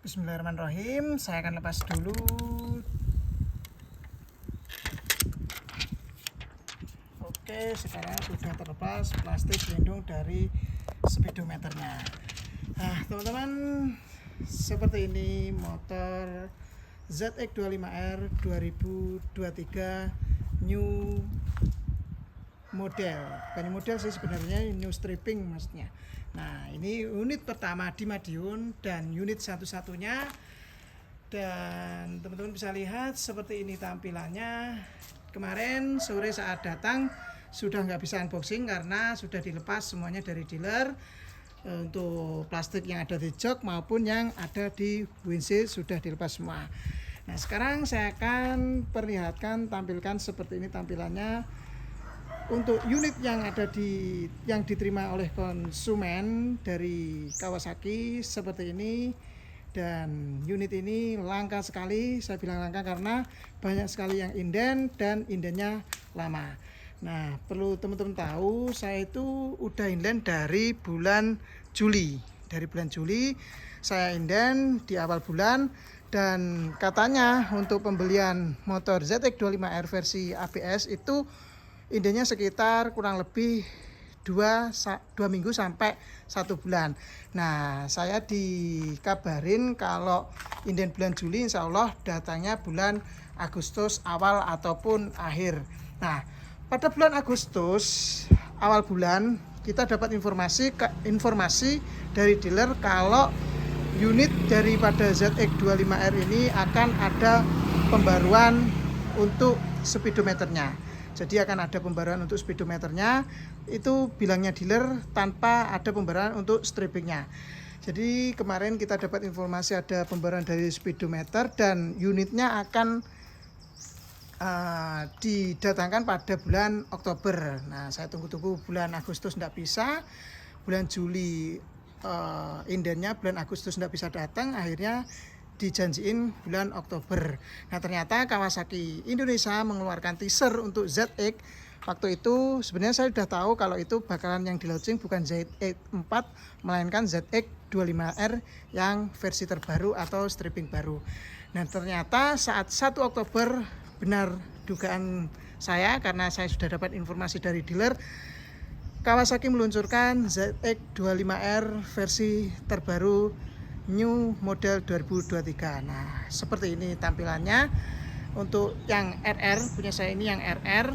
Bismillahirrahmanirrahim. Saya akan lepas dulu. Oke, sekarang sudah terlepas plastik pelindung dari speedometernya. Nah, teman-teman, seperti ini motor ZX25R 2023 new model. Bukan model sih sebenarnya, new stripping maksudnya. Nah, ini unit pertama di Madiun dan unit satu-satunya. Dan teman-teman bisa lihat seperti ini tampilannya. Kemarin sore saat datang sudah nggak bisa unboxing karena sudah dilepas semuanya dari dealer. Untuk plastik yang ada di jok maupun yang ada di windshield sudah dilepas semua. Nah, sekarang saya akan perlihatkan, tampilkan seperti ini tampilannya. Untuk unit yang yang diterima oleh konsumen dari Kawasaki seperti ini. Dan unit ini langka sekali, saya bilang langka karena banyak sekali yang inden dan indennya lama. Nah, perlu teman-teman tahu, saya itu udah inden dari bulan Juli. Dari bulan Juli saya inden di awal bulan. Dan katanya untuk pembelian motor ZX25R versi ABS itu indennya sekitar kurang lebih 2 minggu sampai 1 bulan. Nah, saya dikabarin kalau inden bulan Juli insya Allah datangnya bulan Agustus awal ataupun akhir. Nah, pada bulan Agustus awal bulan kita dapat informasi dari dealer kalau unit daripada ZX25R ini akan ada pembaruan untuk speedometernya. Jadi akan ada pembaruan untuk speedometernya, itu bilangnya dealer, tanpa ada pembaruan untuk strippingnya. Jadi kemarin kita dapat informasi ada pembaruan dari speedometer dan unitnya akan didatangkan pada bulan Oktober. Nah, saya tunggu-tunggu bulan Agustus tidak bisa, bulan Juli indennya, bulan Agustus tidak bisa datang, akhirnya dijanjiin bulan Oktober. Nah, ternyata Kawasaki Indonesia mengeluarkan teaser untuk ZX. Waktu itu sebenarnya saya sudah tahu kalau itu bakalan yang di launching bukan ZX4 melainkan ZX25R yang versi terbaru atau stripping baru. Nah, ternyata saat 1 Oktober benar dugaan saya karena saya sudah dapat informasi dari dealer, Kawasaki meluncurkan ZX25R versi terbaru new model 2023. Nah, seperti ini tampilannya. Untuk yang RR, punya saya ini yang RR.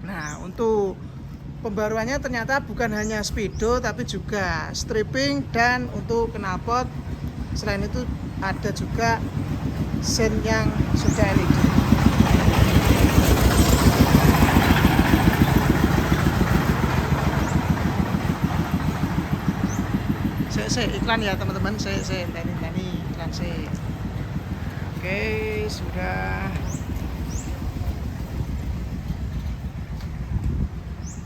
Nah, untuk pembaruannya ternyata bukan hanya speedo tapi juga stripping dan untuk knalpot. Selain itu ada juga sen yang sudah LED. Saya iklan ya teman-teman, saya tani iklan saya. Oke, sudah.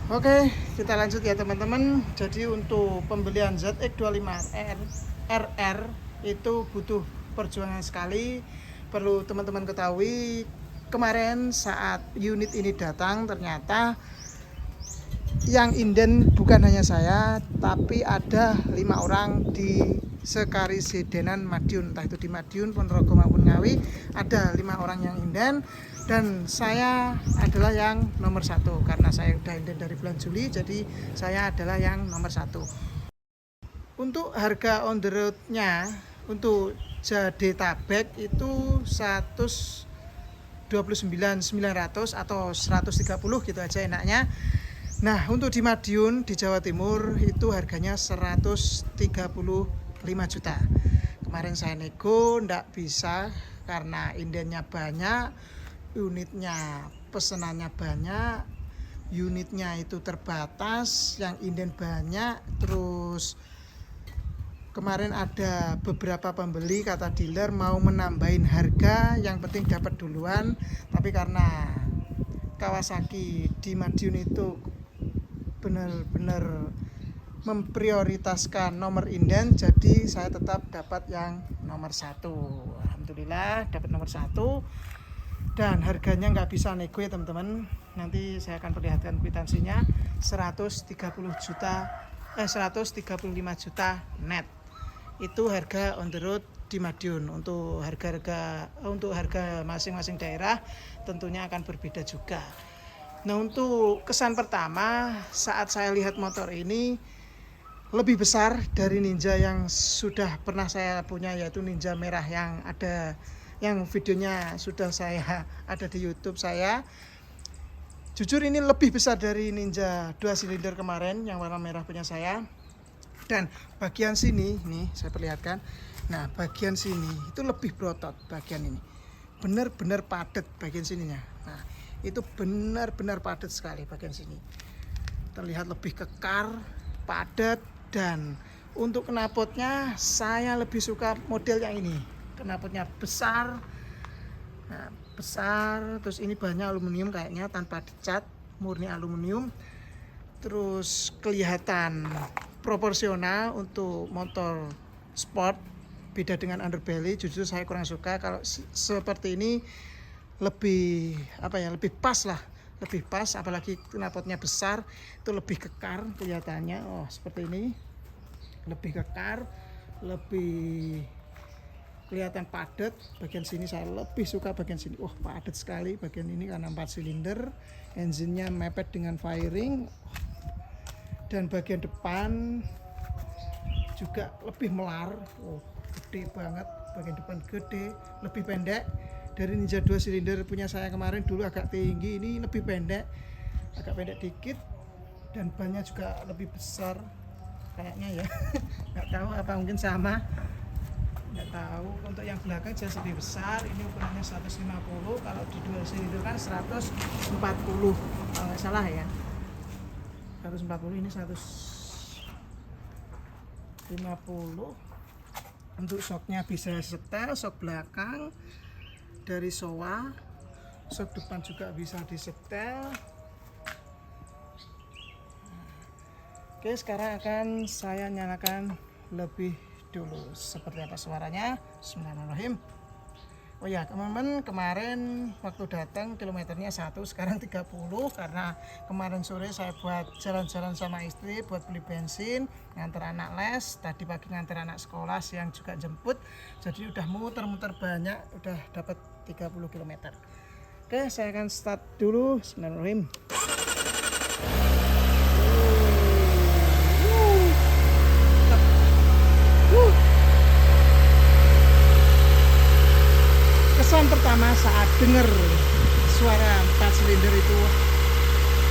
Oke, kita lanjut ya teman-teman. Jadi untuk pembelian ZX25R RR itu butuh perjuangan sekali. Perlu teman-teman ketahui, kemarin saat unit ini datang ternyata yang inden bukan hanya saya, tapi ada 5 orang di Sekarisidenan Madiun, entah itu di Madiun, Ponorogo maupun Ngawi, ada 5 orang yang inden dan saya adalah yang nomor 1 karena saya udah inden dari bulan Juli, jadi saya adalah yang nomor 1. Untuk harga on the road-nya untuk Jadetabek itu 129.900 atau 130 gitu aja enaknya. Nah, untuk di Madiun di Jawa Timur itu harganya 135 juta. Kemarin saya nego ndak bisa karena indennya banyak, unitnya pesenannya banyak, unitnya itu terbatas, yang inden banyak. Terus kemarin ada beberapa pembeli kata dealer mau menambahin harga, yang penting dapat duluan. Tapi karena Kawasaki di Madiun itu benar-benar memprioritaskan nomor inden, jadi saya tetap dapat yang nomor 1. Alhamdulillah dapat nomor 1 dan harganya nggak bisa nego ya teman-teman. Nanti saya akan perlihatkan kwitansinya. 135 juta net itu harga on the road di Madiun. Untuk harga masing-masing daerah tentunya akan berbeda juga. Nah, untuk kesan pertama saat saya lihat motor ini lebih besar dari Ninja yang sudah pernah saya punya, yaitu Ninja merah yang videonya sudah saya ada di YouTube saya. Jujur ini lebih besar dari Ninja 2 silinder kemarin yang warna merah punya saya. Dan bagian sini nih saya perlihatkan. Nah, bagian sini itu lebih berotot bagian ini. Benar-benar padat bagian sininya. Nah, itu benar-benar padat sekali bagian sini. Terlihat lebih kekar, padat. Dan untuk knalpotnya saya lebih suka model yang ini. Knalpotnya besar, nah, besar. Terus ini bahannya aluminium kayaknya, tanpa dicat, murni aluminium. Terus kelihatan proporsional untuk motor sport. Beda dengan underbelly, jujur saya kurang suka. Kalau seperti ini lebih lebih pas lah. Lebih pas, apalagi knalpotnya besar, itu lebih kekar kelihatannya. Oh, seperti ini, lebih kekar, lebih kelihatan padat. Bagian sini saya lebih suka bagian sini. Wah, padat sekali bagian ini karena 4 silinder, engine-nya mepet dengan fairing. Dan bagian depan juga lebih melar. Oh, gede banget, bagian depan gede, lebih pendek dari Ninja 2 silinder punya saya kemarin. Dulu agak tinggi, ini lebih pendek, agak pendek dikit. Dan bannya juga lebih besar kayaknya ya. Nggak tahu apa, mungkin sama, nggak tahu. Untuk yang belakang jelas lebih besar, ini ukurannya 150. Kalau di 2 silinder kan 140 kalau nggak salah ya, 140, ini 150. Untuk shocknya bisa setel, shock belakang dari Showa, shock depan juga bisa disetel. Oke, sekarang akan saya nyalakan lebih dulu. Seperti apa suaranya? Bismillahirrahmanirrahim. Oh ya teman-teman, kemarin waktu datang kilometernya 1, sekarang 30, karena kemarin sore saya buat jalan-jalan sama istri buat beli bensin, nganter anak les, tadi pagi nganter anak sekolah, siang juga jemput. Jadi udah muter-muter banyak, udah dapat 30 km. Oke, saya akan start dulu. Bismillahirrahmanirrahim. Kesan pertama saat dengar suara 4 silinder itu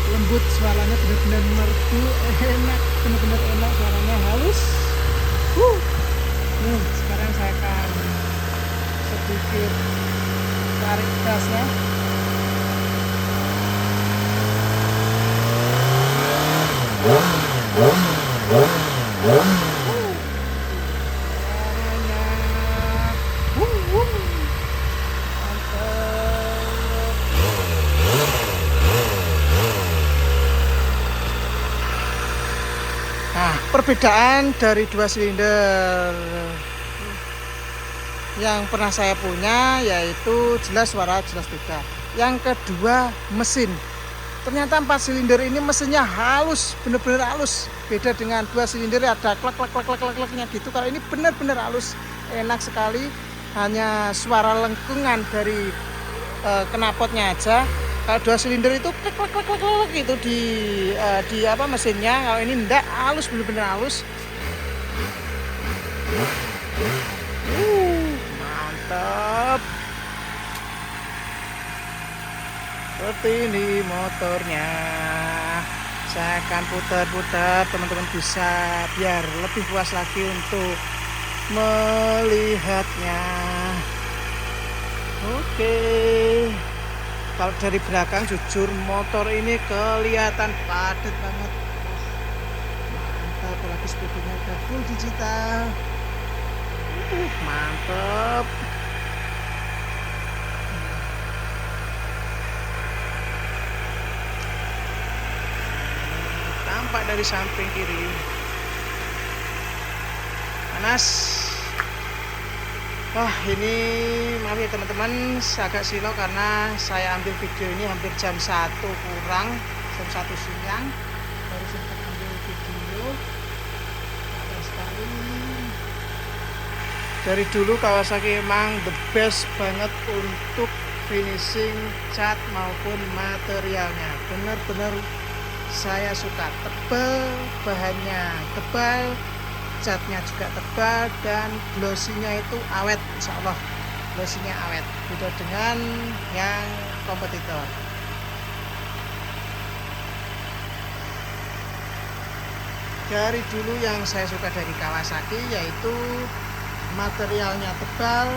lembut, suaranya benar-benar merdu, enak, benar-benar enak, suaranya halus. Sekarang saya akan sedikit tarik gasnya. Nah, perbedaan dari 2 silinder yang pernah saya punya yaitu jelas suara jelas beda. Yang kedua, mesin. Ternyata 4 silinder ini mesinnya halus, benar-benar halus. Beda dengan 2 silinder ada klek-klek-klek-kleknya gitu. Kalau ini benar-benar halus, enak sekali. Hanya suara lengkungan dari knalpotnya aja. Kalau 2 silinder itu klek-klek-klek-klek gitu di apa mesinnya. Kalau ini enggak, halus, benar-benar halus. Mantap. Seperti ini motornya. Saya akan putar-putar, teman-teman bisa biar lebih puas lagi untuk melihatnya. Oke. Kalau dari belakang jujur motor ini kelihatan padat banget. Mantap, apalagi speednya udah full digital. Mantap. Tampak dari samping kiri. Panas. Wah, ini maaf ya teman-teman, agak silo karena saya ambil video ini hampir jam 1 kurang, jam 1 siang baru sempat ambil video. Panas sekali. Dari dulu Kawasaki emang the best banget untuk finishing cat maupun materialnya. Bener-bener saya suka, tebal, bahannya tebal, catnya juga tebal, dan glossy-nya itu awet, insya Allah glossy-nya awet, beda dengan yang kompetitor. Dari dulu yang saya suka dari Kawasaki yaitu materialnya tebal,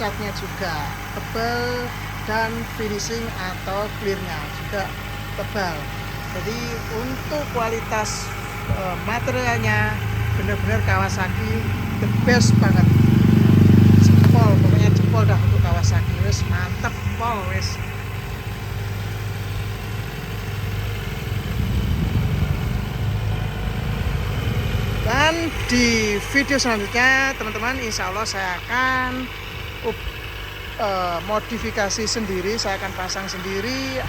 catnya juga tebal, dan finishing atau clearnya juga tebal. Jadi untuk kualitas materialnya benar-benar Kawasaki the best banget. Jempol, pokoknya jempol dah untuk Kawasaki, wes mantep pol wes. Dan di video selanjutnya teman-teman, insya Allah saya akan modifikasi sendiri, saya akan pasang sendiri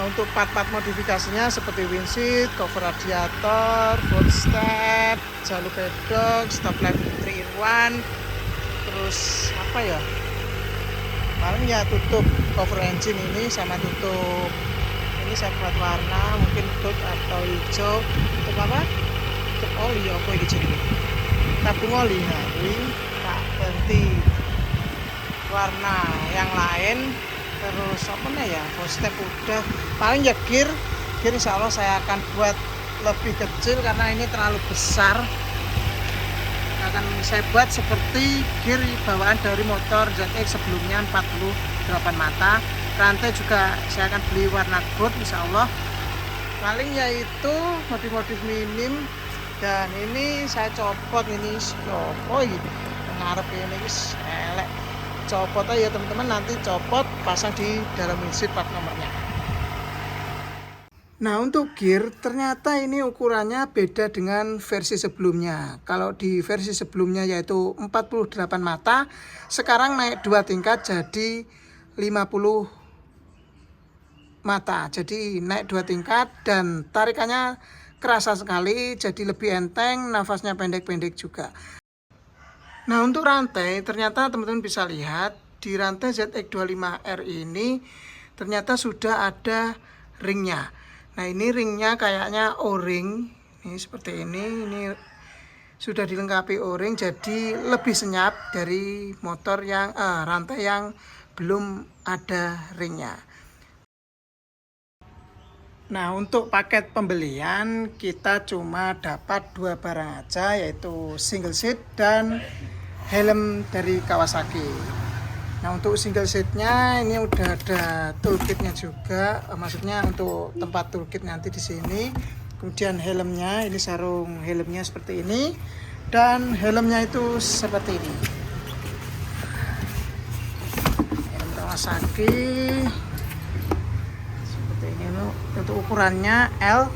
untuk part-part modifikasinya seperti windshield, cover radiator, full step, jalur pedok, stop lamp 3-in-1, terus apa ya, paling ya tutup cover engine ini sama tutup ini saya buat warna mungkin gold atau hijau, tutup apa, tutup oli apa ini jadi tabung oli. Nah ini tak ganti warna yang lain. Terus apa nih ya, full step udah, paling ya gear insya Allah saya akan buat lebih kecil karena ini terlalu besar. Akan saya buat seperti gear bawaan dari motor ZX sebelumnya 48 mata. Rantai juga saya akan beli warna gold insya Allah. Paling yaitu modif-modif minim, dan ini saya copot ini oh gitu ngarep ini guys elek, copot aja ya teman-teman, nanti copot pasang di dalam windshield plat nomornya. Nah untuk gear ternyata ini ukurannya beda dengan versi sebelumnya. Kalau di versi sebelumnya yaitu 48 mata, sekarang naik 2 tingkat jadi 50 mata. Jadi naik 2 tingkat dan tarikannya kerasa sekali, jadi lebih enteng, nafasnya pendek-pendek juga. Nah untuk rantai ternyata teman-teman bisa lihat di rantai ZX25R ini ternyata sudah ada ringnya. Nah ini ringnya kayaknya O-ring, ini seperti ini sudah dilengkapi O-ring, jadi lebih senyap dari motor yang rantai yang belum ada ringnya. Nah untuk paket pembelian kita cuma dapat 2 barang aja, yaitu single seat dan helm dari Kawasaki. Nah untuk single seatnya ini udah ada toolkitnya juga, maksudnya untuk tempat toolkit nanti di sini. Kemudian helmnya, ini sarung helmnya seperti ini, dan helmnya itu seperti ini. Helm Kawasaki seperti ini, untuk ukurannya L.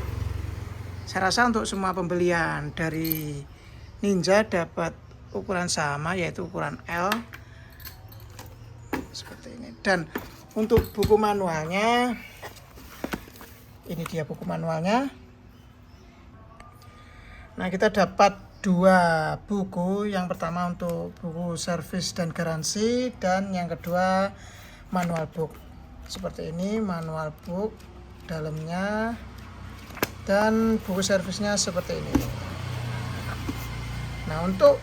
Saya rasa untuk semua pembelian dari Ninja dapat ukuran sama, yaitu ukuran L seperti ini. Dan untuk buku manualnya, ini dia buku manualnya. Nah kita dapat 2 buku, yang pertama untuk buku servis dan garansi, dan yang kedua manual book seperti ini, manual book dalamnya, dan buku servisnya seperti ini. Nah untuk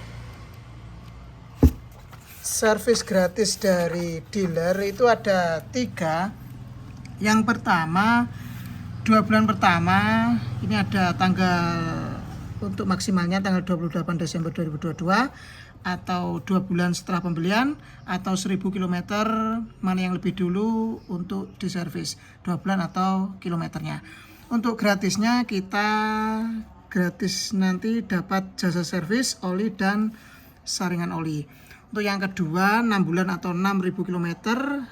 servis gratis dari dealer itu ada 3. Yang pertama 2 bulan pertama ini ada tanggal untuk maksimalnya tanggal 28 Desember 2022, atau 2 bulan setelah pembelian, atau 1000 km, mana yang lebih dulu untuk diservis, 2 bulan atau kilometernya. Untuk gratisnya kita gratis nanti dapat jasa servis oli dan saringan oli. Untuk yang kedua 6 bulan atau 6000 km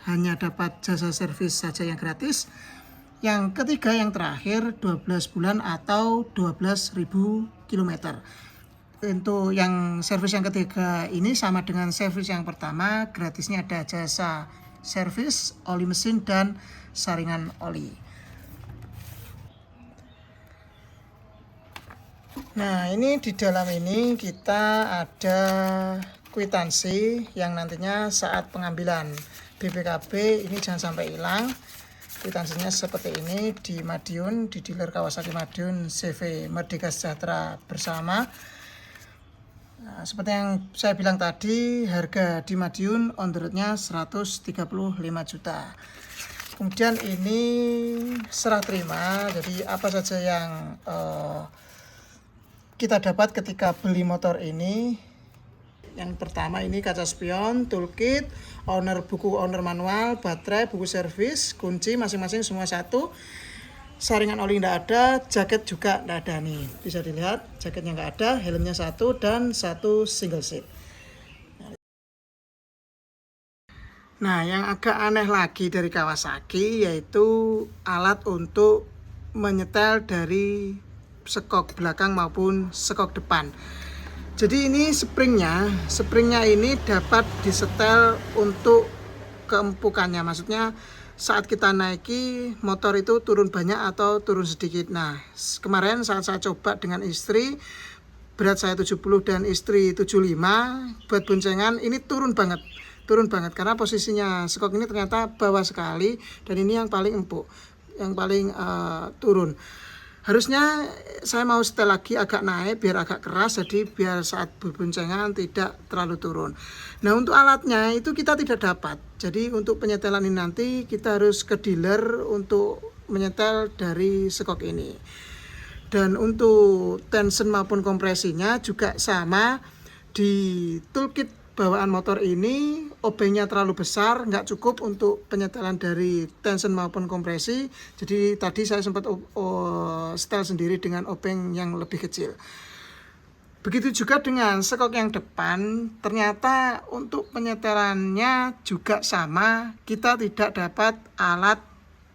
hanya dapat jasa servis saja yang gratis. Yang ketiga yang terakhir 12 bulan atau 12.000 km. Untuk yang servis yang ketiga ini sama dengan servis yang pertama, gratisnya ada jasa servis oli mesin dan saringan oli. Nah, ini di dalam ini kita ada kwitansi yang nantinya saat pengambilan BPKB ini jangan sampai hilang. Kwitansinya seperti ini di Madiun, di dealer Kawasaki Madiun CV Merdeka Sejahtera Bersama. Nah, seperti yang saya bilang tadi, harga di Madiun on the road-nya 135 juta. Kemudian ini serah terima, jadi apa saja yang kita dapat ketika beli motor ini. Yang pertama ini kaca spion, toolkit, buku owner manual, baterai, buku servis, kunci masing-masing semua satu. Saringan oli tidak ada, jaket juga tidak ada nih. Bisa dilihat jaketnya nggak ada, helmnya satu dan satu single seat. Nah, yang agak aneh lagi dari Kawasaki yaitu alat untuk menyetel dari sekok belakang maupun sekok depan. Jadi ini springnya ini dapat disetel untuk keempukannya. Maksudnya saat kita naiki motor itu turun banyak atau turun sedikit. Nah, kemarin saat saya coba dengan istri, berat saya 70 dan istri 75, buat boncengan ini turun banget karena posisinya sekok ini ternyata bawah sekali dan ini yang paling empuk, yang paling turun. Harusnya saya mau setel lagi agak naik biar agak keras, jadi biar saat berboncengan tidak terlalu turun. Nah, untuk alatnya itu kita tidak dapat. Jadi untuk penyetelan ini nanti kita harus ke dealer untuk menyetel dari sekok ini. Dan untuk tension maupun kompresinya juga sama. Di toolkit bawaan motor ini obengnya terlalu besar, nggak cukup untuk penyetelan dari tension maupun kompresi. Jadi tadi saya sempat setel sendiri dengan obeng yang lebih kecil. Begitu juga dengan sekok yang depan, ternyata untuk penyetelannya juga sama, kita tidak dapat alat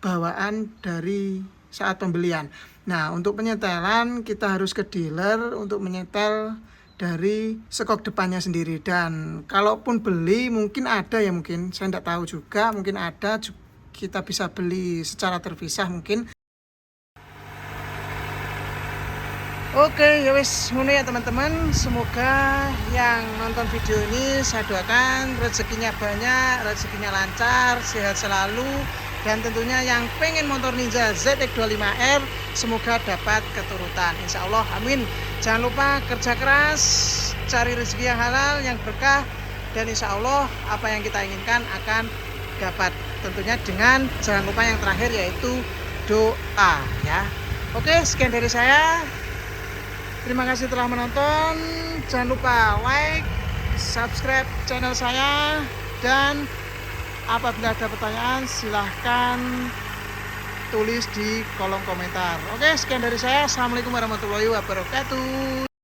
bawaan dari saat pembelian. Nah, untuk penyetelan kita harus ke dealer untuk menyetel dari sekok depannya sendiri. Dan kalaupun beli mungkin ada ya, mungkin saya tidak tahu juga, mungkin ada kita bisa beli secara terpisah mungkin. Oke, ya wis ngono ya teman-teman. Semoga yang nonton video ini saya doakan rezekinya banyak, rezekinya lancar, sehat selalu, dan tentunya yang pengen motor Ninja ZX25R semoga dapat keturutan. Insya Allah, amin. Jangan lupa kerja keras, cari rezeki yang halal, yang berkah, dan insya Allah apa yang kita inginkan akan dapat. Tentunya dengan jangan lupa yang terakhir yaitu doa ya. Oke, sekian dari saya. Terima kasih telah menonton. Jangan lupa like, subscribe channel saya, dan apabila ada pertanyaan silahkan tulis di kolom komentar. Oke, sekian dari saya. Assalamualaikum warahmatullahi wabarakatuh.